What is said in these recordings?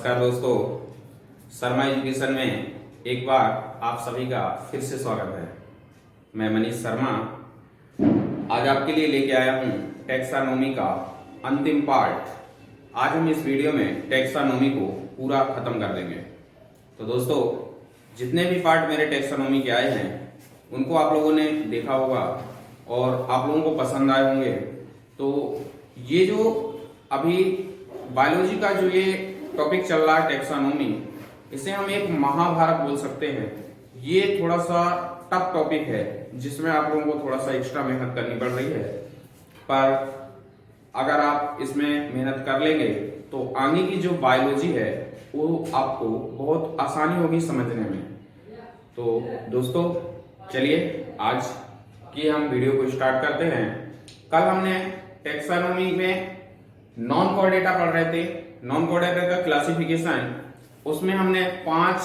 नमस्कार दोस्तों, शर्मा एजुकेशन में एक बार आप सभी का फिर से स्वागत है। मैं मनीष शर्मा आज आपके लिए लेके आया हूँ टैक्सानॉमी का अंतिम पार्ट। आज हम इस वीडियो में टैक्सानॉमी को पूरा खत्म कर देंगे। तो दोस्तों, जितने भी पार्ट मेरे टैक्सानॉमी के आए हैं उनको आप लोगों ने देखा होगा और आप लोगों को पसंद आए होंगे। तो ये जो अभी बायोलॉजी का जो ये टॉपिक चल रहा है टैक्सानॉमी, इसे हम एक महाभारत बोल सकते हैं। ये थोड़ा सा टफ टॉपिक है जिसमें आप लोगों को थोड़ा सा एक्स्ट्रा मेहनत करनी पड़ रही है, पर अगर आप इसमें मेहनत कर लेंगे तो आगे की जो बायोलॉजी है वो आपको बहुत आसानी होगी समझने में। तो दोस्तों, चलिए आज की हम वीडियो को स्टार्ट करते हैं। कल हमने टैक्सानॉमी में नॉन कोर डेटा पढ़ रहे थे, नॉन कोर डेटा का क्लासिफिकेशन। उसमें हमने 5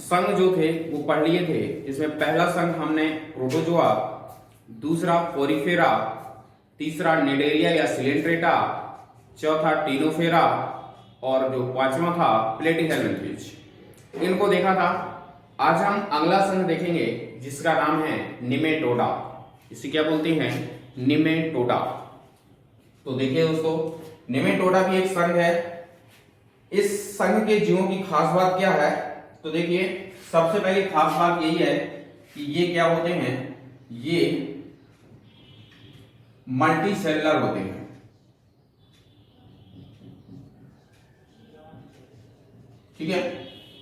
संघ जो थे वो पढ़ लिए थे। इसमें पहला संघ हमने प्रोटोजोआ, दूसरा पोरिफेरा, तीसरा निडेरिया या सिलेंट्रेटा, चौथा टीनोफेरा और जो पांचवा था प्लेटीहेल्मिन्थेज। इनको देखा था। आज हम अगला संघ देखेंगे जिसका नाम है निमेटोडा। इसे क्या बोलते हैं? निमेटोडा। तो देखिए दोस्तों, निमेटोडा भी एक संघ है। इस संघ के जीवों की खास बात क्या है? तो देखिए, सबसे पहली खास बात यही है कि ये क्या होते हैं, ये मल्टी सेलुलर होते हैं। ठीक है,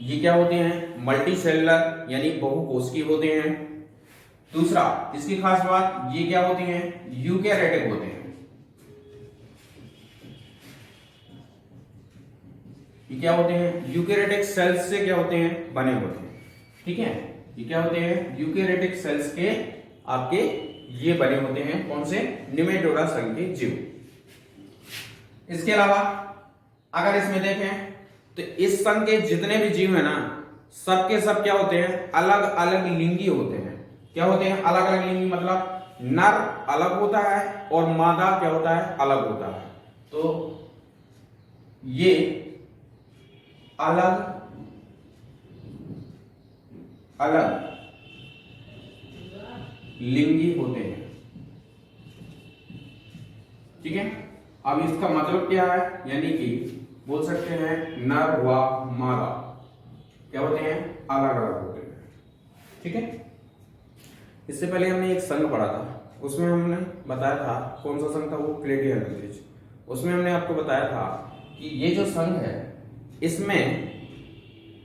ये क्या होते हैं? मल्टी सेलुलर यानी बहुकोशिकीय होते हैं। दूसरा, इसकी खास बात ये क्या होते हैं? यूकेरियोटिक होते हैं। ये क्या होते हैं? यूकेरियोटिक सेल्स से क्या होते हैं? बने होते हैं। ठीक है, ये क्या होते हैं? यूकेरियोटिक सेल्स के आपके ये बने होते हैं। कौन से? निमेटोडा संघ के जीव। इसके अलावा अगर इसमें देखें तो इस संघ के जितने भी जीव है ना, सबके सब क्या होते हैं? अलग अलग लिंगी होते हैं। क्या होते हैं? अलग अलग लिंगी, मतलब नर अलग होता है और मादा क्या होता है? अलग होता है। तो ये अलग अलग लिंगी होते हैं। ठीक है, अब इसका मतलब क्या है? यानी कि बोल सकते हैं नर व मादा क्या होते हैं? अलग अलग होते हैं। ठीक है, इससे पहले हमने एक संघ पढ़ा था, उसमें हमने बताया था कौन सा संघ था? वो प्लेटीहेल्मिन्थेज। उसमें हमने आपको बताया था कि ये जो संघ है इसमें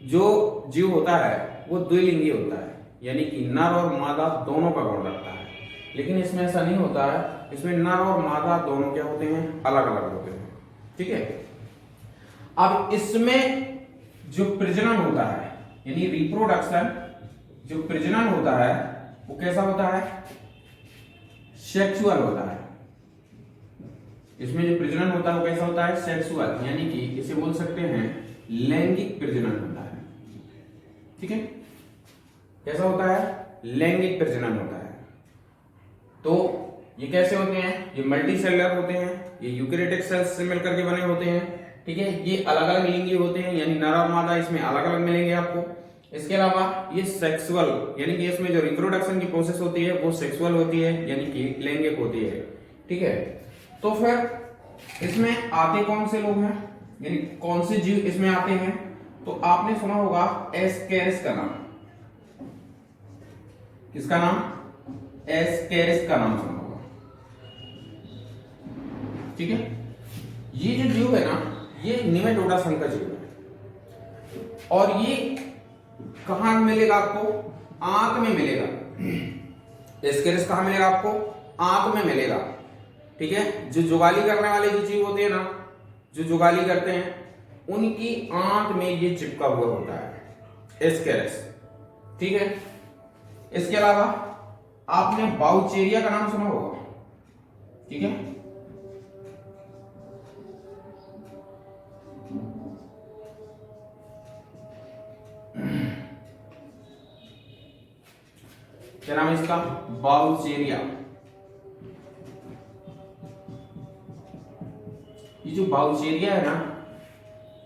जो जीव होता है वो द्विलिंगी होता है, यानी कि नर और मादा दोनों का गुण रखता है। लेकिन इसमें ऐसा नहीं होता है। इसमें नर और मादा दोनों क्या होते हैं? अलग अलग होते हैं। ठीक है, अब इसमें जो प्रजनन होता है यानी रिप्रोडक्शन, जो प्रजनन होता है वो कैसा होता है? सेक्सुअल होता है। इसमें जो प्रजनन होता है वो कैसा होता है? सेक्सुअल, यानी कि इसे बोल सकते हैं लैंगिक प्रजनन होता है। ठीक है, कैसा होता है? लैंगिक प्रजनन होता है। तो ये कैसे होते हैं? ये मल्टी सेलुलर होते हैं, ये यूकेरियोटिक सेल्स से मिलकर के बने होते हैं। ठीक है, ये अलग अलग लिंगी होते हैं, यानी नर और मादा इसमें अलग अलग मिलेंगे आपको। इसके अलावा ये सेक्सुअल, यानी कि इसमें जो रिप्रोडक्शन की प्रोसेस होती है वो सेक्सुअल होती है, यानी कि लैंगिक होती है। ठीक है, तो फिर इसमें आते कौन से लोग हैं, यानी कौन से जीव इसमें आते हैं? तो आपने सुना होगा एस्केरिस का नाम। किसका नाम? एस्केरिस का नाम सुना होगा। ठीक है, ये जो जीव है ना, ये निमेटोडा संघ का जीव है। और ये कहां मिलेगा आपको? आंत में मिलेगा। एस्केरिस कहां मिलेगा आपको? आंत में मिलेगा। ठीक है, जो जुगाली करने वाले जो जीव होते हैं ना, जो जुगाली करते हैं, उनकी आंत में ये चिपका हुआ होता है एस्केरिस। ठीक है, इसके अलावा आपने बाउचेरिया का नाम सुना होगा। ठीक है, क्या नाम है इसका? बाउचेरिया। ये जो बाउचेरिया है ना,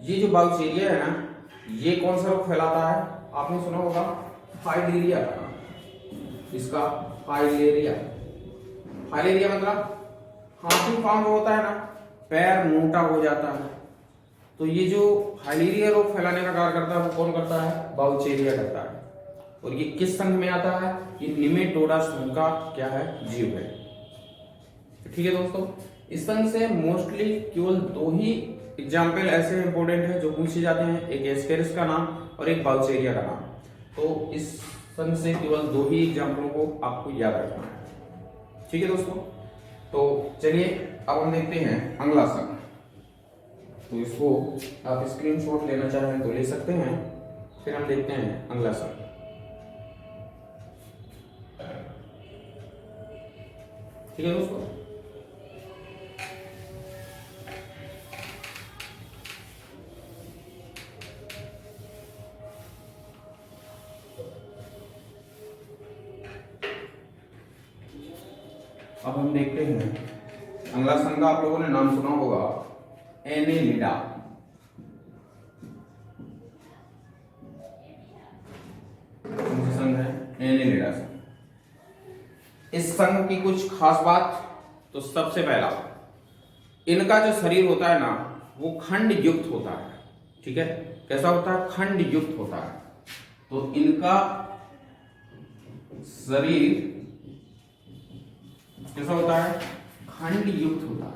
ये जो बाउचेरिया है ना, ये कौन सा रोग फैलाता है? आपने सुना होगा फाइलेरिया का नाम, इसका फाइलेरिया। फाइलेरिया मतलब हाथी पांव होता है ना, पैर मोटा हो जाता है। तो ये जो फाइलेरिया रोग फैलाने का कार्य करता है वो कौन करता है? बाउचेरिया करता है। और ये किस संघ में आता है? ये निमेटोडा संघ का क्या है? जीव है। ठीक है दोस्तों, इस संघ से मोस्टली केवल 2 ही एग्जाम्पल ऐसे इंपोर्टेंट है जो पूछे जाते हैं, एक एस्केरिस का नाम और एक बाउचेरिया का नाम। तो इस संघ से केवल 2 ही एग्जाम्पलों को आपको याद रखना है। ठीक है दोस्तों, तो चलिए अब हम देखते हैं अगला संघ। तो इसको आप स्क्रीनशॉट लेना चाहें तो ले सकते हैं। फिर हम देखते हैं अगला संघ। ठीक है दोस्तों, अब हम देखते हैं अगला संघ का आप लोगों ने नाम सुना होगा, एनेलिडा। संघ है एनेलिडा संघ। इस संघ की कुछ खास बात, तो सबसे पहला इनका जो शरीर होता है ना वो खंड युक्त होता है। ठीक है, कैसा होता है? खंड युक्त होता है। तो इनका शरीर कैसा होता है? खंड युक्त होता है।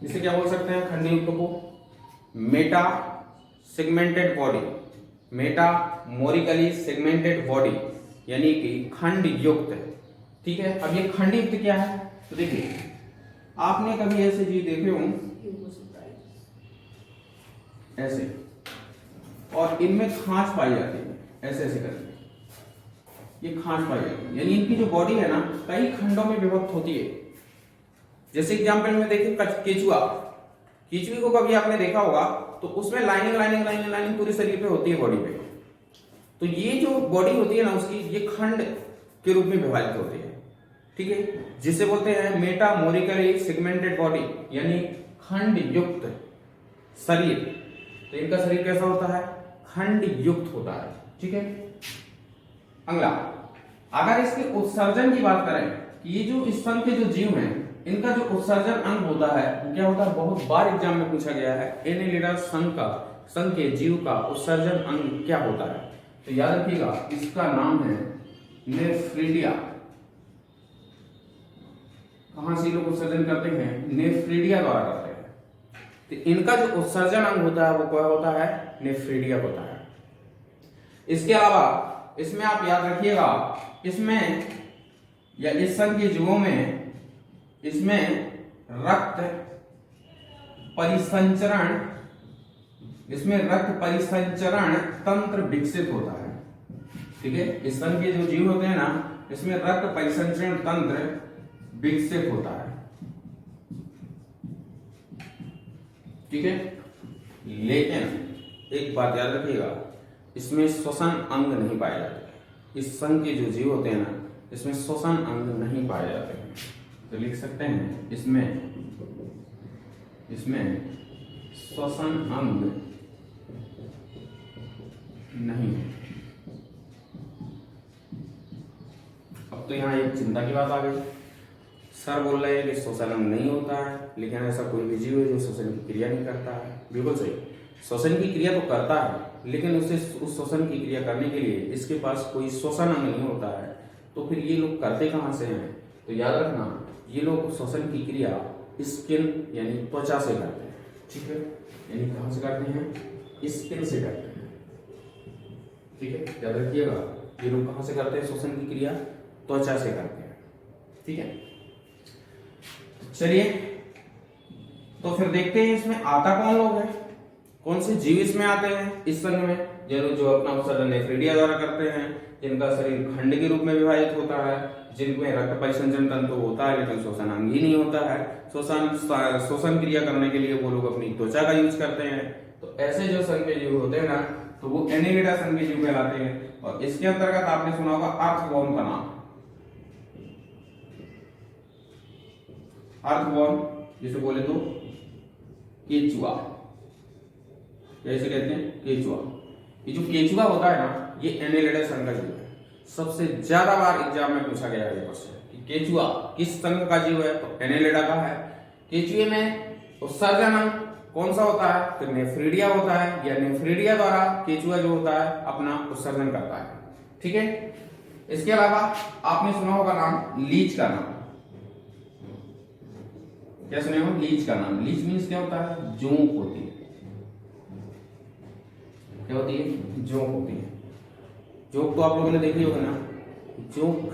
इसे क्या बोल सकते हैं खंड युक्त को? Meta segmented body, metamerically segmented body, यानी कि खंड युक्त। ठीक है, अब ये खंड युक्त क्या है? तो देखिए, आपने कभी ऐसे जीव देखे हों ऐसे, और इनमें खांच पाई जाती है, ऐसे ऐसे करके ये खांच पाई जाती है, यानी इनकी जो बॉडी है ना कई खंडों में विभक्त होती है। जैसे एग्जाम्पल में देखिए केचुआ, केचुए को कभी आपने देखा होगा तो उसमें लाइनिंग लाइनिंग लाइनिंग लाइनिंग पूरे शरीर पे होती है, बॉडी पे। तो ये जो बॉडी होती है ना उसकी, ये खंड के रूप में विभाजित होती है। ठीक है, जिसे बोलते हैं मेटामोरिकली सेगमेंटेड बॉडी, यानी खंड युक्त शरीर। तो इनका शरीर कैसा होता है? खंड युक्त होता है। ठीक है, अगला, अगर इसके उत्सर्जन की बात करें कि ये जो इस संघ के जो जीव हैं इनका जो उत्सर्जन अंग होता है वो क्या होता है? बहुत बार एग्जाम में पूछा गया है, एनेलिडा संघ के जीव का उत्सर्जन अंग क्या होता है? तो याद रखिएगा, इसका नाम है नेफ्रिडिया। कहां से लोग उत्सर्जन करते हैं? नेफ्रिडिया द्वारा करते हैं। तो इनका जो उत्सर्जन अंग होता है वो क्या होता है? नेफ्रिडिया होता है। इसके अलावा इसमें आप याद रखिएगा, इसमें या इस संघ के जीवों में इसमें रक्त परिसंचरण तंत्र विकसित होता है। ठीक है, इस संघ के जो जीव होते हैं ना इसमें रक्त परिसंचरण तंत्र विकसित होता है। ठीक है, लेकिन एक बात याद रखिएगा, इसमें श्वसन अंग नहीं पाए जाते। इस संघ के जो जीव होते हैं ना इसमें श्वसन अंग नहीं पाए जाते हैं। तो लिख सकते हैं इसमें श्वसन अंग नहीं है। अब तो यहाँ एक चिंता की बात आ गई, सर बोल रहे हैं कि श्वसन अंग नहीं होता है, लेकिन ऐसा कोई भी जीव है जो श्वसन की क्रिया नहीं करता है। बिल्कुल सही, श्वसन की क्रिया तो करता है, लेकिन उसे उस श्वसन की क्रिया करने के लिए इसके पास कोई श्वसन अंग नहीं होता है। तो फिर ये लोग करते कहाँ से हैं? तो याद रखना, ये लोग श्वसन की क्रिया स्किन यानी त्वचा से करते हैं। ठीक है, यानी कहां से करते हैं? स्किन से करते हैं। ठीक है, याद रखिएगा, ये लोग कहां से करते हैं श्वसन की क्रिया? त्वचा से करते हैं। ठीक है, चलिए तो फिर देखते हैं इसमें आता कौन लोग है, कौन से जीव इसमें आते हैं इस संघ में? जो अपना उत्सर्जन नेफ्रिडिया द्वारा करते हैं, जिनका शरीर खंड के रूप में विभाजित होता है, जिनमें रक्त परिसंचरण तंत्र होता है लेकिन श्वसन अंग ही नहीं होता है। श्वसन क्रिया करने के लिए वो लोग अपनी त्वचा का यूज करते हैं। तो ऐसे जो संघ के जीव होते हैं ना तो वो एनेलिडा संघ के जीव कहलाते हैं। और इसके अंतर्गत आपने सुना होगा अर्थवॉर्म का नाम। अर्थवॉर्म जिसे बोले तो केचुआ, कैसे कहते हैं, केचुआ। ये जो केचुआ होता है ना, ये एनेलिडा संघ का जीव है। सबसे ज्यादा बार एग्जाम में पूछा गया है क्वेश्चन कि केचुआ किस संघ का जीव है, तो एनेलिडा का है। केचुए में उत्सर्जन अंग कौन सा होता है, तो नेफ्रीडिया होता है, या नेफ्रीडिया द्वारा केचुआ जो होता है अपना उत्सर्जन करता है। ठीक है, इसके अलावा आपने सुना होगा नाम लीच का नाम, क्या सुने हो, लीच का नाम। लीच मीन्स क्या होता है, जोंक होती है, क्या होती है, जोंक होती है। जोंक तो आप लोगों ने देखी होगी ना, जोंक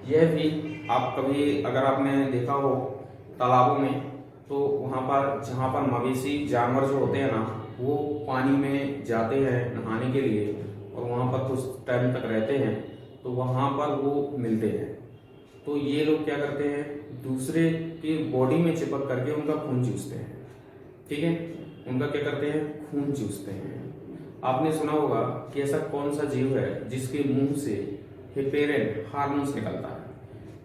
यह भी आप कभी अगर आपने देखा हो तालाबों में, तो वहां पर जहां पर मवेशी जानवर जो होते हैं ना, वो पानी में जाते हैं नहाने के लिए और वहां पर कुछ टाइम तक रहते हैं, तो वहां पर वो मिलते हैं। तो ये लोग क्या करते हैं, दूसरे की बॉडी में चिपक करके उनका खून चूसते हैं। ठीक है, उनका क्या करते हैं, खून चूसते हैं। आपने सुना होगा कि ऐसा कौन सा जीव है जिसके मुंह से हेपेरिन हार्मोन्स निकलता है,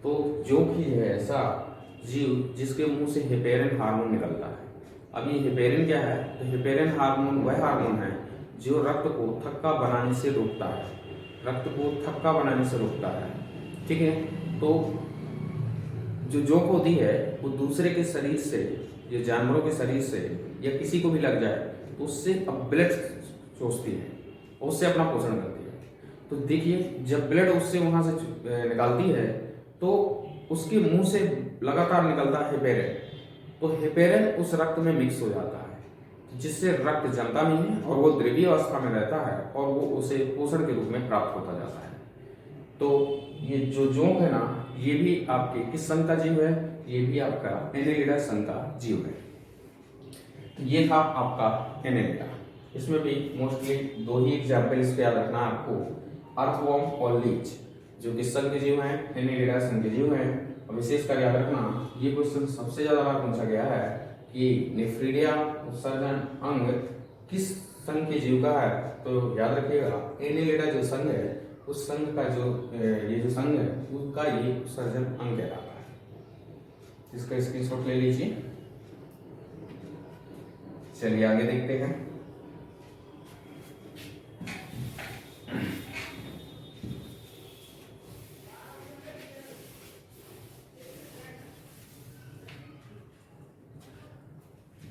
तो जो कि है ऐसा जीव जिसके मुंह से हेपेरिन हार्मोन निकलता है। अब ये हेपेरिन क्या है, तो हेपेरिन हार्मोन वह हार्मोन है जो रक्त को थक्का बनाने से रोकता है, रक्त को थक्का बनाने से रोकता है। ठीक है, तो जो जोंक होती है वो दूसरे के शरीर से, ये जानवरों के शरीर से या किसी को भी लग जाए तो उससे ब्लड चूसती है, उससे अपना पोषण करती है। तो देखिए, जब ब्लड उससे वहां से निकालती है तो उसके मुंह से लगातार निकलता है हेपेरिन, तो हेपेरिन उस रक्त में मिक्स हो जाता है, जिससे रक्त जमता नहीं है और वो द्रवीय अवस्था में रहता है और वो उसे पोषण के रूप में प्राप्त होता जाता है। तो ये जो जोंक है ना, ये भी आपके किस संघ का जीव है, ये भी आपका एनेलिडा संघ का जीव है। तो ये था आपका एनेलिडा। इसमें भी मोस्टली दो ही एग्जाम्पल इसके याद रखना आपको, अर्थवॉर्म और लीच, जो किस संघ के जीव हैं, एनेलिडा संघ के जीव हैं। और विशेषकर याद रखना, ये क्वेश्चन सबसे ज्यादा बार पूछा गया है कि नेफ्रीडिया उत्सर्जन अंग किस संघ के जीव का है, तो याद रखिएगा एनेलिडा जो संघ है उस संघ का जो ये जो संघ है उसका ये उत्सर्जन अंग कहलाता है। इसका स्क्रीनशॉट ले लीजिए। चलिए आगे देखते हैं।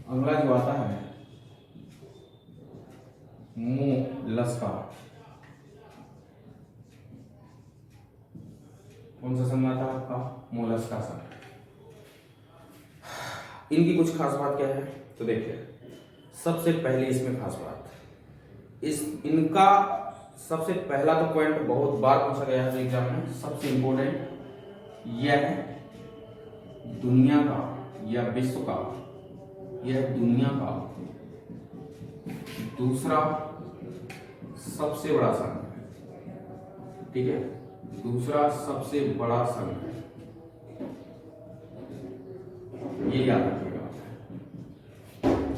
अगला जो आता है मोलस्का। कौन सा संघ आता है आपका, मोलस्का संघ। इनकी कुछ खास बात क्या है, तो देखिए सबसे पहले इसमें खास बात, इनका सबसे पहला तो पॉइंट बहुत बार पूछा गया है एग्जाम में, सबसे इंपॉर्टेंट यह है दुनिया का या विश्व का, यह दुनिया का दूसरा सबसे बड़ा संघ है। ठीक है, दूसरा सबसे बड़ा संघ है, ये याद रखिएगा।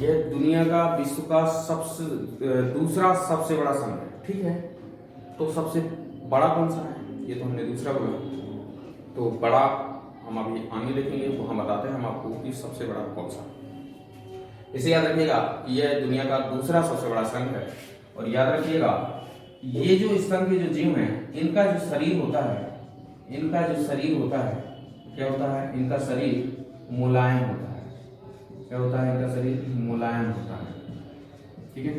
यह दुनिया का विश्व का दूसरा सबसे बड़ा संघ है। ठीक है, तो सबसे बड़ा कौन सा है, ये तो हमने दूसरा बोला, तो बड़ा हम अभी आगे देखेंगे, वो हम बताते हैं हम आपको कि सबसे बड़ा कौन सा। इसे याद रखिएगा कि यह दुनिया का दूसरा सबसे बड़ा संघ है। और याद रखिएगा ये जो इस संघ के जो जीव हैं, इनका जो शरीर होता है, इनका जो शरीर होता है क्या होता है, इनका शरीर मुलायम होता है। क्या होता है, इनका शरीर मुलायम होता है। ठीक है,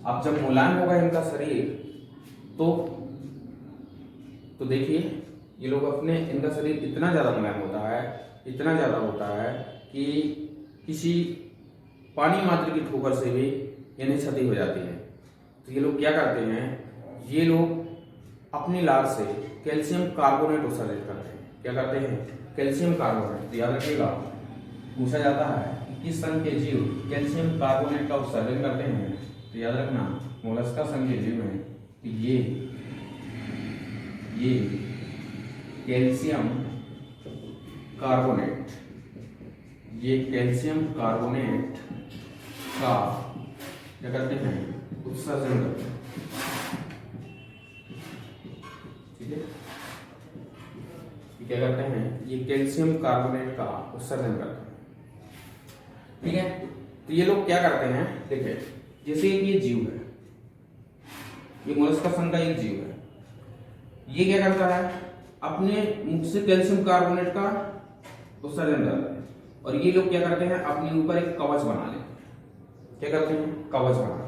अब जब मुलायम होगा इनका शरीर तो देखिए ये लोग अपने, इनका शरीर इतना ज्यादा मुलायम होता है, इतना ज्यादा होता है कि किसी पानी मात्र की ठोकर से भी इन्हें क्षति हो जाती है। तो ये लोग क्या करते हैं, ये लोग अपनी लार से कैल्शियम कार्बोनेट उत्सर्जित करते हैं। क्या करते हैं, कैल्शियम कार्बोनेट। तो याद रखिएगा पूछा जाता है कि किस संघ के जीव कैल्शियम कार्बोनेट का उत्सर्जन करते हैं, तो याद रखना मोलस्का संघ के जीव हैं कि ये कैल्शियम कार्बोनेट, ये कैल्शियम कार्बोनेट का क्या करते हैं, उत्सर्जन करते हैं। ठीक है, क्या करते हैं, ये कैल्शियम कार्बोनेट का उत्सर्जन करते हैं। ठीक है, तो ये लोग क्या करते हैं, देखिए जैसे कि ये जीव है, ये मोलस्का संघ का एक जीव है, ये क्या करता है, अपने मुख से कैल्शियम कार्बोनेट का उत्सर्जन करता है, और ये लोग क्या करते हैं, अपने ऊपर एक कवच बना लेते हैं। क्या करते हैं, कवच बनाते हैं।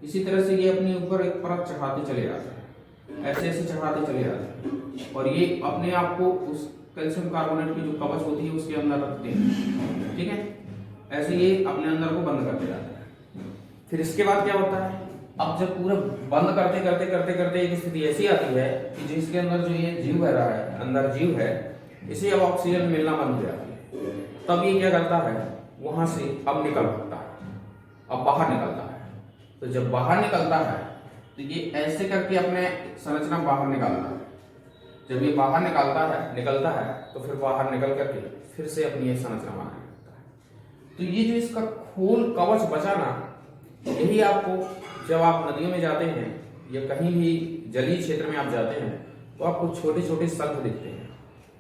इसी तरह से ये अपने ऊपर एक परत चढ़ाते चले जाते हैं, ऐसे ऐसे चढ़ाते चले जाते हैं, और ये अपने आप को उस कैल्शियम कार्बोनेट की जो कवच होती है उसके अंदर रखते हैं। ठीक है, ऐसे ये अपने अंदर को बंद करते जाते हैं। फिर इसके बाद क्या होता है, अब जब पूरा बंद करते करते करते करते एक स्थिति ऐसी आती है कि जिसके अंदर जो ये जीव रह रहा है, अंदर जीव है, इसे अब ऑक्सीजन मिलना बंद हो जाती है। तब ये क्या करता है, वहां से अब निकल सकता है, अब बाहर निकलता है। तो जब बाहर निकलता है तो ये ऐसे करके अपने संरचना बाहर निकालता है। जब ये बाहर निकलता है तो फिर बाहर निकल करके फिर से अपनी ये संरचना बनाने लगता है। तो ये जो इसका खोल कवच बचा ना, यही आपको जब आप नदियों में जाते हैं या कहीं भी जलीय क्षेत्र में आप जाते हैं तो आपको छोटे छोटे शंख दिखते हैं।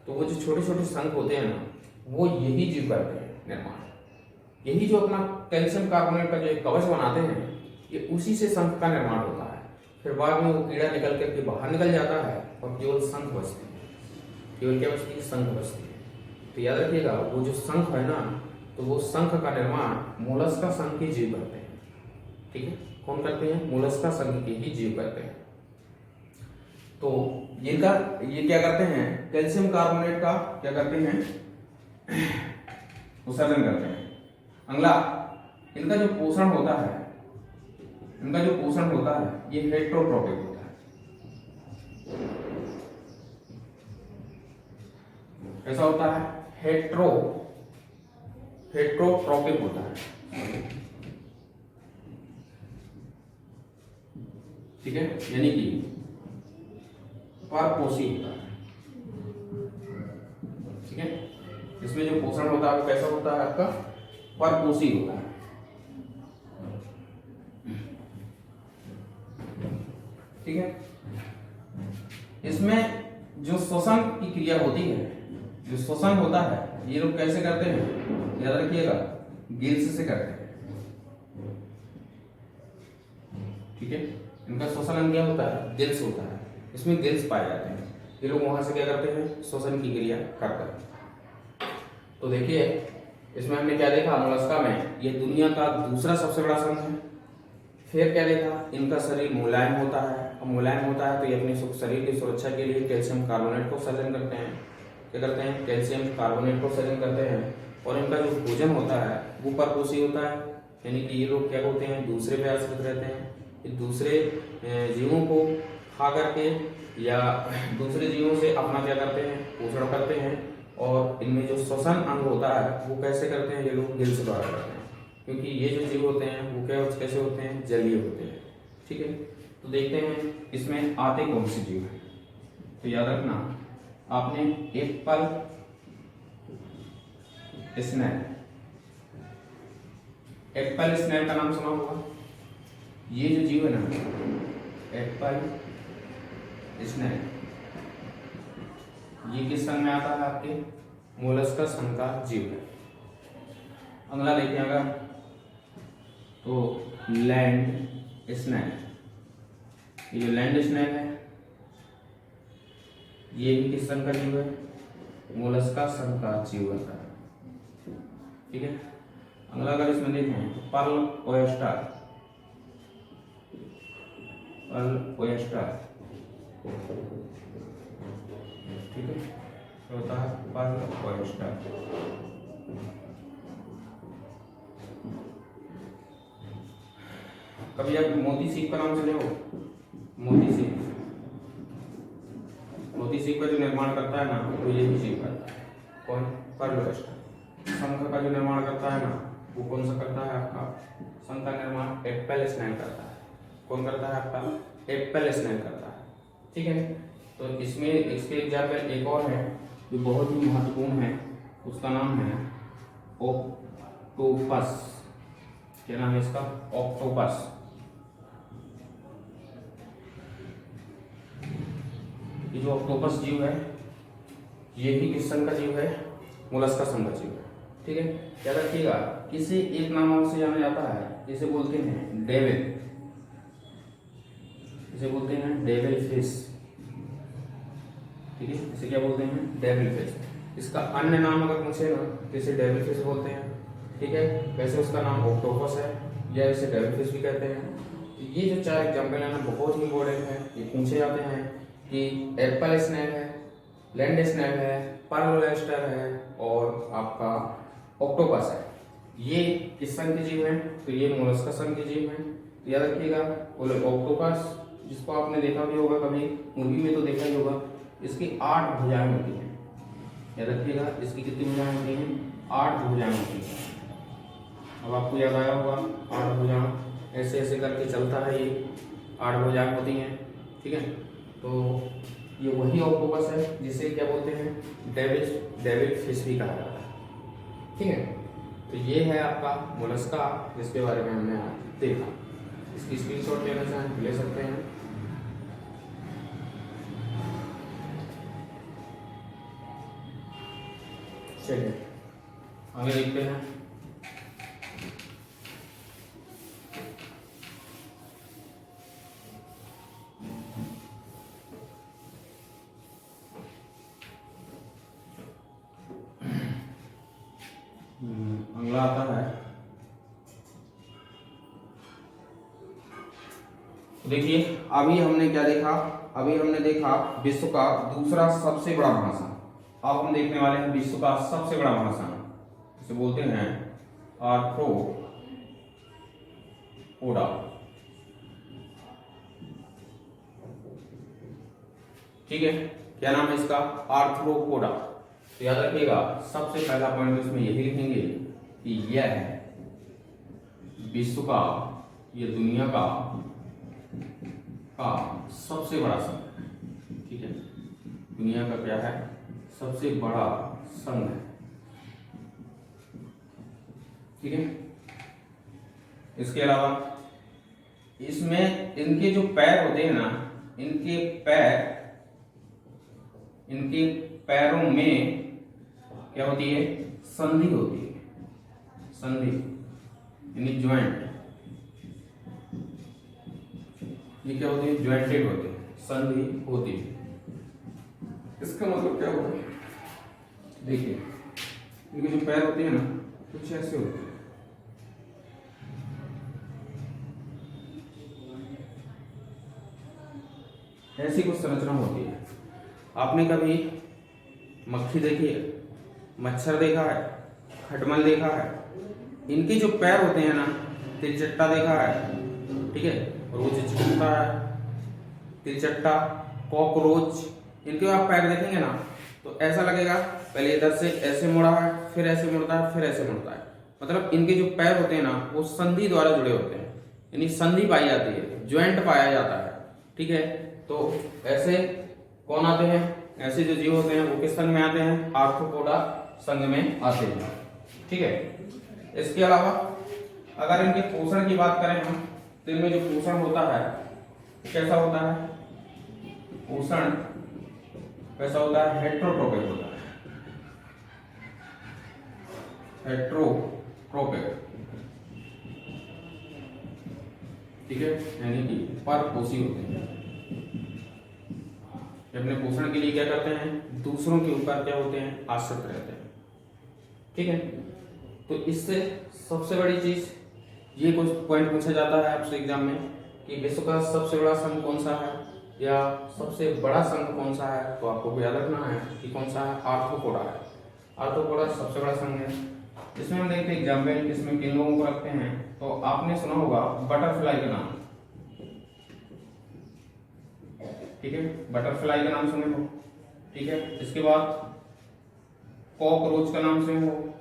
तो वो जो छोटे छोटे शंख होते हैं ना, वो यही जीव करते हैं निर्माण। यही जो अपना कैल्शियम कार्बोनेट का जो एक कवच बनाते हैं, ये उसी से शंख का निर्माण होता है। फिर बाद में वो कीड़ा निकल करके बाहर निकल जाता है और केवल शंख बचते हैं। केवल क्या बचती है, शंख बचती है। तो याद रखिएगा, वो जो शंख है ना, तो वो शंख का निर्माण मोलस्का संघ के जीव करते हैं। ठीक है, कौन करते हैं, मोलस्का संघ के ही जीव करते हैं। तो ये क्या करते हैं, कैल्शियम कार्बोनेट का क्या करते हैं, उत्सर्जन करते हैं। अगला, इनका जो पोषण होता है, ये हेट्रोट्रोपिक होता है। कैसा होता है, हेट्रोट्रोपिक होता है। ठीक है, यानी कि परपोषी होता है। ठीक है, इसमें जो पोषण होता है वो कैसा होता है, आपका परपोषी होता है। ठीक है, इसमें जो श्वसन की क्रिया होती है, जो श्वसन होता है, ये लोग कैसे करते हैं, याद रखिएगा, गिल्स से करते हैं। ठीक है, इनका श्वसन अंग क्या होता है, गिल्स होता है। इसमें गिल्स पाए जाते हैं। ये लोग वहां से क्या करते हैं, श्वसन की क्रिया करते हैं। तो देखिए, इसमें हमने क्या देखा, मोलस्का में ये दुनिया का दूसरा सबसे बड़ा संघ है। फिर क्या देखा, इनका शरीर मुलायम होता है, और मुलायम होता है तो ये अपने शरीर की सुरक्षा के लिए कैल्शियम कार्बोनेट को सर्जन करते हैं। क्या करते हैं, कैल्शियम कार्बोनेट को सर्जन करते हैं। और इनका जो भोजन होता है वो परपोषी होता है, यानी कि ये लोग क्या होते हैं, दूसरे पे आश्रित रहते हैं। ये दूसरे जीवों को खा करके या दूसरे जीवों से अपना क्या करते हैं, पोषण करते हैं। और इनमें जो श्वसन अंग होता है वो कैसे करते हैं, ये लोग गिल्स द्वारा करते हैं। क्योंकि ये जो जीव होते हैं वो कैसे होते हैं, जलीय होते हैं। ठीक है, तो देखते हैं इसमें आते कौन से जीव है। तो याद रखना, आपने एक पल स्नेल, एप्पल स्नेल का नाम सुना होगा। ये जो जीव है ना, एप्पल स्नेल, ये किस संघ में आता है, आपके मोलस्का संघ का जीव है। अगला देखिए, अगर तो लैंड स्नेल, ये जो लैंड स्नेल है ये भी किस संघ का जीव है, मोलस्का संघ का जीव है। ठीक है, अगला अगर इसमें देखें तो पर्ल ओयस्टर, ठीक है, होता है पर्ल ओयस्टर। कभी आप मोती सीप का नाम सुने हो, मोती सीप का जो निर्माण करता है ना, वो यही जीव करता है। कौन, पर्ल ओयस्टर। शंख का जो निर्माण करता है ना, वो कौन सा करता है, आपका शंख का निर्माण एप्पल स्नेल करता है। कौन करता है, आपका एप्पल स्नेल करता है। ठीक है, तो इसमें इसके एग्जाम्पल एक और है जो बहुत ही महत्वपूर्ण है, उसका नाम है ऑक्टोपस। क्या नाम है इसका, ऑक्टोपस। ये जो ऑक्टोपस जीव है ये भी किस संघ का जीव है? मोलस्का संघ का जीव है। ठीक है, याद रखिएगा। किसी एक नाम से जाना जाता है, इसे बोलते हैं डेविल, इसे बोलते हैं डेविल फिश। ठीक है, इसे क्या बोलते हैं? Devil fish. इसका अन्य नाम अगर पूछे ना तो इसे डेविल फिश बोलते हैं। ठीक है, वैसे उसका नाम ऑक्टोपस है या इसे डेविल फिश भी कहते हैं। ये जो 4 एग्जाम्पल है ना बहुत ही इंपॉर्टेंट है, ये पूछे जाते हैं कि एप्पल स्नेल है, लैंड स्नेल है, पर्ल ऑयस्टर है और आपका ऑक्टोपस है। ये किस संघ के जीव हैं? तो ये मोलस्का संघ के जीव हैं। तो याद रखिएगा, ऑक्टोपस जिसको आपने देखा भी होगा, कभी मूवी में तो देखा ही होगा, इसकी 8 भुजाएं होती हैं। याद रखिएगा, इसकी कितनी भुजाएं होती हैं? 8 भुजाएं होती हैं। अब आपको याद आया होगा 8 भुजाएं, ऐसे ऐसे करके चलता है, ये 8 भुजाएं होती हैं। ठीक है, तो ये वही ऑक्टोपस है जिसे क्या बोलते हैं? डेविल फिश भी कहा जाता है। ठीक है, तो ये है आपका मोलस्का जिसके बारे में हमने आज देखा। इसकी स्क्रीनशॉट लेना चाहें ले सकते हैं। चलिए आगे देखते हैं। अगला आता है, देखिए अभी हमने क्या देखा? अभी हमने देखा विश्व का दूसरा सबसे बड़ा महासागर। अब हम देखने वाले हैं विश्व का सबसे बड़ा महासागर, इसे बोलते हैं आर्थ्रोपोडा। ठीक है, क्या नाम है इसका? आर्थ्रोपोडा। तो याद रखिएगा, सबसे पहला पॉइंट इसमें यही लिखेंगे कि यह विश्व का, यह दुनिया का सबसे बड़ा संघ। ठीक है, दुनिया का क्या है? सबसे बड़ा संघ है। ठीक है, इसके अलावा इसमें इनके जो पैर होते हैं ना, इनके पैरों में क्या होती है? संधि होती है, संधि यानी ज्वाइंट। ये क्या होती है? ज्वाइंटेड होते हैं, संधि होती है। इसका मतलब क्या होता है? देखिए इनके जो पैर होते हैं ना कुछ ऐसे होते हैं, ऐसी कुछ संरचना होती है। आपने कभी मक्खी देखी है, मच्छर देखा है, खटमल देखा है? इनके जो पैर होते हैं ना, तिलचट्टा देखा है? ठीक है, रोज चिपकता है तिलचट्टा, कॉकरोच, इनके आप पैर देखेंगे ना तो ऐसा लगेगा पहले इधर से ऐसे मुड़ा है, फिर ऐसे मुड़ता है, फिर ऐसे मुड़ता है। मतलब इनके जो पैर होते हैं ना वो संधि द्वारा जुड़े होते हैं, यानी संधि पाई जाती है, ज्वाइंट पाया जाता है। ठीक है, तो ऐसे कौन आते हैं? ऐसे जो जीव होते हैं वो किस संघ में आते हैं? आर्थ्रोपोडा संघ में आते हैं। ठीक है, इसके अलावा अगर इनके पोषण की बात करें हम, तो इनमें जो पोषण होता है कैसा होता है? पोषण कैसा होता है? हेट्रोट्रोपिक होता है, हेट्रोट्रोपिक। ठीक है, यानी कि परपोषी होते हैं। अपने पोषण के लिए क्या करते हैं? दूसरों के ऊपर क्या होते हैं? आश्रित रहते हैं। ठीक है, तो इससे सबसे बड़ी चीज ये कुछ पॉइंट पूछा जाता है आपसे एग्जाम में कि विश्व का सबसे बड़ा संघ कौन सा है या सबसे बड़ा संघ कौन सा है, तो आपको याद रखना है कि कौन सा है? आर्थ्रोपोडा है। आर्थ्रोपोडा सबसे बड़ा संघ है। इसमें हम देखते हैं एग्जाम्पल, इसमें किन लोगों को रखते हैं? तो आपने सुना होगा बटरफ्लाई का नाम। ठीक है, बटरफ्लाई का नाम सुने हो। ठीक है, इसके बाद कॉकरोच का नाम सुने हो।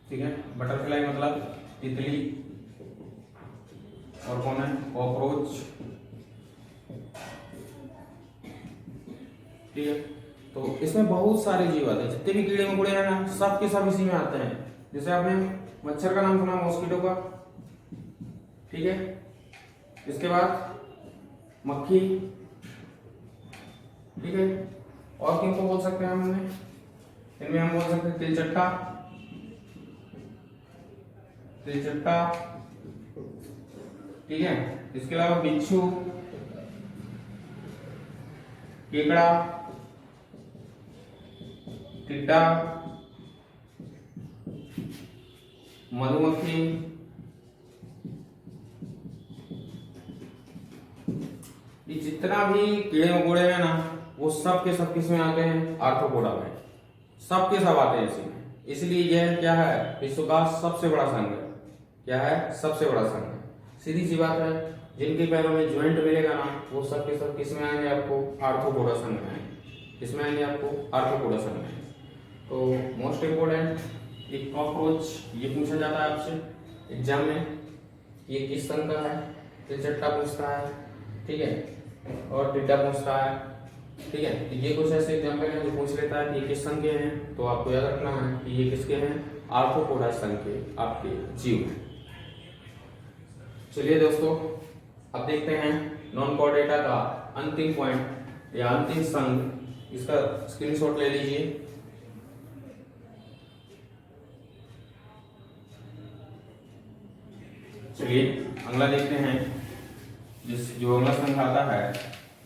ठीक है, बटरफ्लाई मतलब तितली, और कौन है? कॉकरोच। ठीक है, तो इसमें बहुत सारे जीव आते हैं, जितने भी कीड़े मकोड़े हैं ना सब के सब इसी में आते हैं। जैसे आपने मच्छर का नाम सुना, मॉस्किटो का। ठीक है, इसके बाद मक्खी, ठीक है। और किनको बोल सकते हैं हमने, इनमें हम बोल सकते हैं तिलचट्टा, तिलचट्टा, ठीक है। इसके अलावा बिच्छू, केकड़ा, टिड्डा, मधुमक्खी, ये जितना भी कीड़े मकोड़े हैं ना, वो सब के सब किसमें आते हैं, आर्थ्रोपोडा में, सब के सब आते हैं इसी में। इसलिए यह क्या है, विश्व का सबसे बड़ा संघ है। क्या है, सबसे बड़ा संघ है। सीधी सी बात है, जिनके पैरों में ज्वाइंट मिलेगा ना, वो सब के सब किसमें आएंगे, आपको आर्थ्रोपोडा संघ में आएंगे। किसमें आएंगे, आपको आर्थ्रोपोडा संघ में। तो मोस्ट इंपोर्टेंट, एक कॉकरोच, ये पूछा जाता है आपसे एग्जाम में, ये किस संघ का है, तिलचट्टा पूछता है, ठीक है, और टिड्डा पूछता है, ठीक है। तो ये कुछ ऐसे एग्जाम्पल हैं जो पूछ लेता है कि ये किस संघ के हैं, तो आपको याद रखना है कि ये किसके हैं, आर्थ्रोपोडा संघ के आपके जीव हैं। चलिए दोस्तों, अब देखते हैं नॉन कॉर्डेटा का अंतिम पॉइंट या अंतिम संघ, इसका स्क्रीनशॉट ले लीजिए। चलिए अगला देखते हैं, जो अगला संघ आता है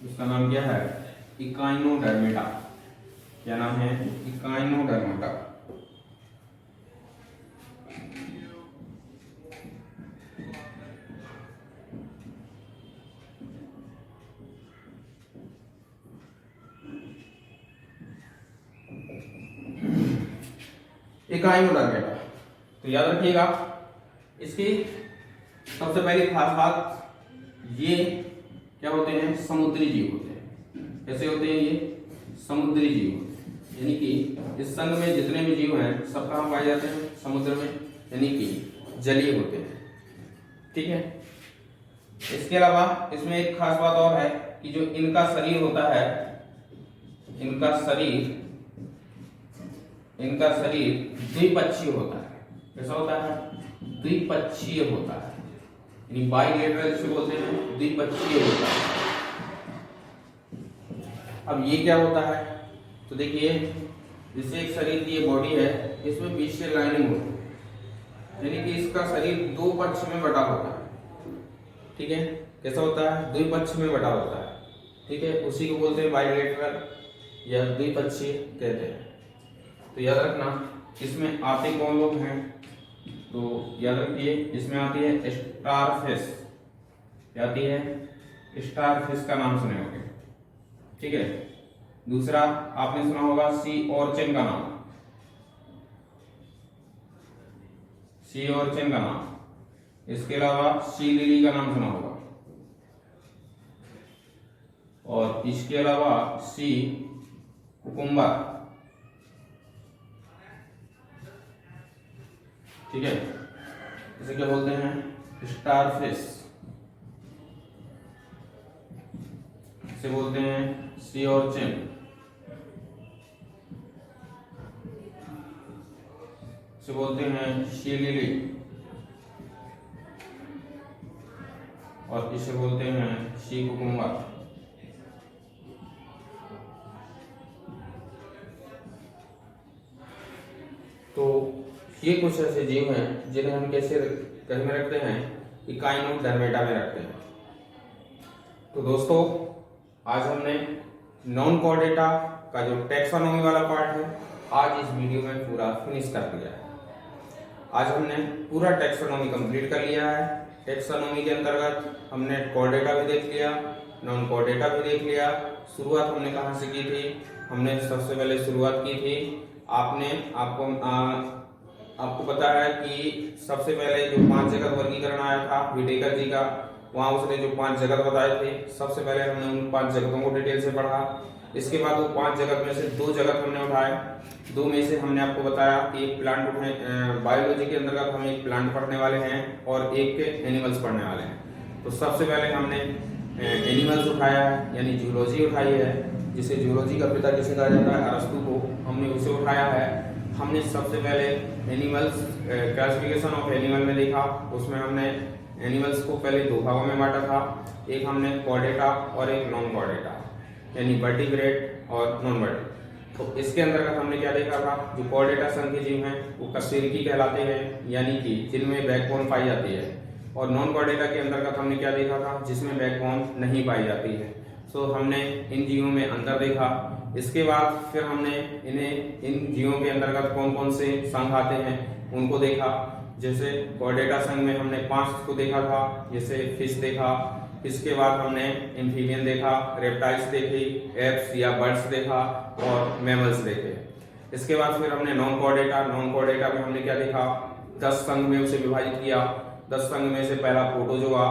उसका नाम क्या है, इकाइनोडर्मेटा। क्या नाम है, इकाइनोडर्मेटा। इकाइनोडर्मेटा, तो याद रखिएगा, इसकी सबसे पहली खास बात, ये क्या होते हैं, समुद्री जीव होते हैं। कैसे होते हैं, ये समुद्री जीव होते हैं, यानी कि इस संघ में जितने भी जीव हैं सब कहाँ पाए जाते हैं, समुद्र में, यानी कि जलीय होते हैं, ठीक है। इसके अलावा इसमें एक खास बात और है कि जो इनका शरीर होता है, इनका शरीर द्विपक्षीय होता है। कैसा होता है, द्विपक्षीय होता है, यानी बाइलेटरल से बोलते हैं, द्विपक्षीय होता है। अब ये क्या होता है, तो देखिए, जैसे एक शरीर की ये बॉडी है, इसमें बीच से लाइनिंग होती है, यानी कि इसका शरीर दो पक्ष में बटा होता है, ठीक है। कैसा होता है, द्विपक्ष में बटा होता है, ठीक है। उसी को बोलते हैं बाइलेटरल या द्विपक्षीय कहते हैं। तो याद रखना, इसमें आते कौन लोग हैं, तो याद रखिए, इसमें आती है स्टारफिश, क्या आती है, स्टारफिश का नाम सुने होंगे, ठीक है। दूसरा आपने सुना होगा सी ऑर्चिन का नाम, सी ऑर्चिन का नाम। इसके अलावा सी लिली का नाम सुना होगा, और इसके अलावा सी कुकुम्बर, ठीक है। इसे क्या बोलते हैं, स्टारफिश, इसे बोलते हैं सी ऑर्चिन, इसे बोलते हैं सी लिली, और इसे बोलते हैं सी कुकुम्बर। तो ये कुछ ऐसे जीव हैं जिन्हें हम कैसे कहीं में रखते हैं, इकाइनोडर्मेटा में रखते हैं। तो दोस्तों, आज हमने नॉन कॉर्डेटा का जो टैक्सोनॉमी वाला पार्ट है, आज इस वीडियो में पूरा फिनिश कर दिया है। आज हमने पूरा टैक्सोनॉमी कंप्लीट कर लिया है। टैक्सोनॉमी के अंतर्गत हमने कॉर्डेटा भी देख लिया, नॉन कॉर्डेटा भी देख लिया। शुरुआत हमने कहाँ से की थी, हमने सबसे पहले शुरुआत की थी, आपको पता है कि सबसे पहले जो 5 जगत वर्गीकरण आया था विटेकर जी का, वहां उसने जो 5 जगत बताए थे, सबसे पहले हमने उन 5 जगतों को डिटेल से पढ़ा। इसके बाद वो 5 जगत में से 2 जगत हमने उठाए। 2 में से हमने आपको बताया कि एक प्लांट उठाए, बायोलॉजी के अंतर्गत हम एक प्लांट पढ़ने वाले हैं और एक एनिमल्स पढ़ने वाले हैं। तो सबसे पहले हमने एनिमल्स उठाया है, यानी जूलॉजी उठाई है, जिसे जूलॉजी का पिता किसे कहा जाता है, अरस्तु को, हमने उसे उठाया है। हमने सबसे पहले एनिमल्स क्लासिफिकेशन ऑफ एनिमल में देखा, उसमें हमने एनिमल्स को पहले दो भागों में बांटा था। एक हमने कॉर्डेटा और एक नॉन कॉर्डेटा, यानी वर्टिब्रेट और नॉन वर्टिब्रेट। तो इसके अंतर्गत हमने क्या देखा था, जो कॉर्डेटा संघ के जीव हैं वो कशेरुकी कहलाते हैं, यानी कि जिनमें बैकबोन पाई जाती है। और नॉन कॉर्डेटा के अंतर्गत हमने क्या देखा था, जिसमें बैकबोन नहीं पाई जाती है। सो हमने इन जीवों में अंतर देखा। इसके बाद फिर हमने इन जीवों के अंतर्गत कौन कौन से संघ आते हैं उनको देखा। जैसे कॉर्डेटा संघ में हमने 5 को देखा था, जैसे फिश देखा। इसके बाद हमने एम्फीबियन देखा, रेप्टाइल्स देखी, एप्स या बर्ड्स देखा और मैमल्स देखे। इसके बाद फिर हमने नॉन कॉर्डेटा में हमने क्या देखा, 10 संघ में उसे विभाजित किया। 10 संघ में से पहला protozoa,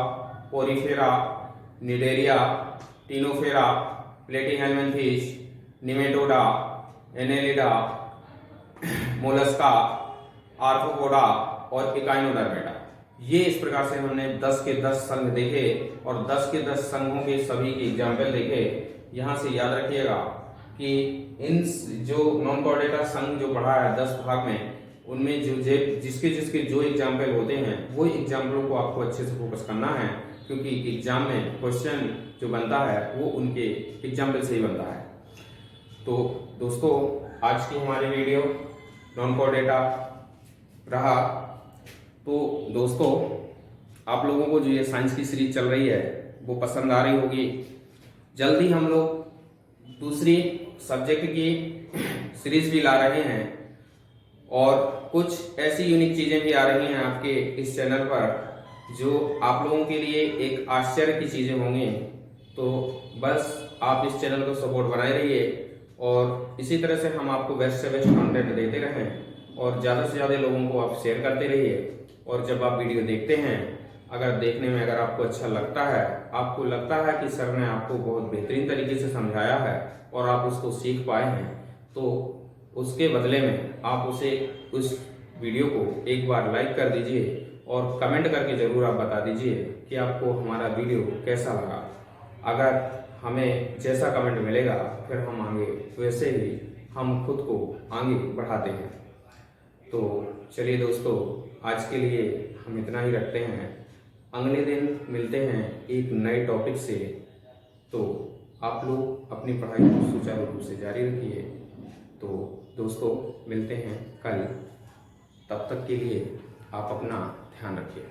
porifera, cnidaria, ctenophora, platyhelminthes, nematoda, annelida, mollusca, arthropoda और इकाइनोडर्मेटा। ये इस प्रकार से हमने 10 के 10 संघ देखे और 10 के 10 संघों के सभी के एग्जाम्पल देखे। यहाँ से याद रखिएगा कि इन जो नॉन कॉर्डेटा संघ जो पढ़ा है 10 भाग में, उनमें जो जिसके जो एग्जाम्पल होते हैं वो एग्जाम्पलों को आपको अच्छे से फोकस करना है, क्योंकि एग्जाम में क्वेश्चन जो बनता है वो उनके एग्जाम्पल से ही बनता है। तो दोस्तों, आज की हमारी वीडियो नॉन कॉर्डेटा रहा। तो दोस्तों, आप लोगों को जो ये साइंस की सीरीज चल रही है वो पसंद आ रही होगी। जल्दी हम लोग दूसरी सब्जेक्ट की सीरीज भी ला रहे हैं और कुछ ऐसी यूनिक चीजें भी आ रही हैं आपके इस चैनल पर जो आप लोगों के लिए एक आश्चर्य की चीजें होंगी। तो बस आप इस चैनल को सपोर्ट बनाए रहिए और इसी तरह से हम आपको बेस्ट से बेस्ट कंटेंट देते रहें और ज़्यादा से ज़्यादा लोगों को आप शेयर करते रहिए। और जब आप वीडियो देखते हैं, अगर देखने में अगर आपको अच्छा लगता है, आपको लगता है कि सर ने आपको बहुत बेहतरीन तरीके से समझाया है और आप उसको सीख पाए हैं, तो उसके बदले में आप उस वीडियो को एक बार लाइक कर दीजिए और कमेंट करके ज़रूर आप बता दीजिए कि आपको हमारा वीडियो कैसा लगा। अगर हमें जैसा कमेंट मिलेगा फिर हम आगे वैसे ही हम खुद को आगे बढ़ाते हैं। तो चलिए दोस्तों, आज के लिए हम इतना ही रखते हैं। अगले दिन मिलते हैं एक नए टॉपिक से। तो आप लोग अपनी पढ़ाई को सुचारू रूप से जारी रखिए। तो दोस्तों, मिलते हैं कल। तब तक के लिए आप अपना ध्यान रखिए।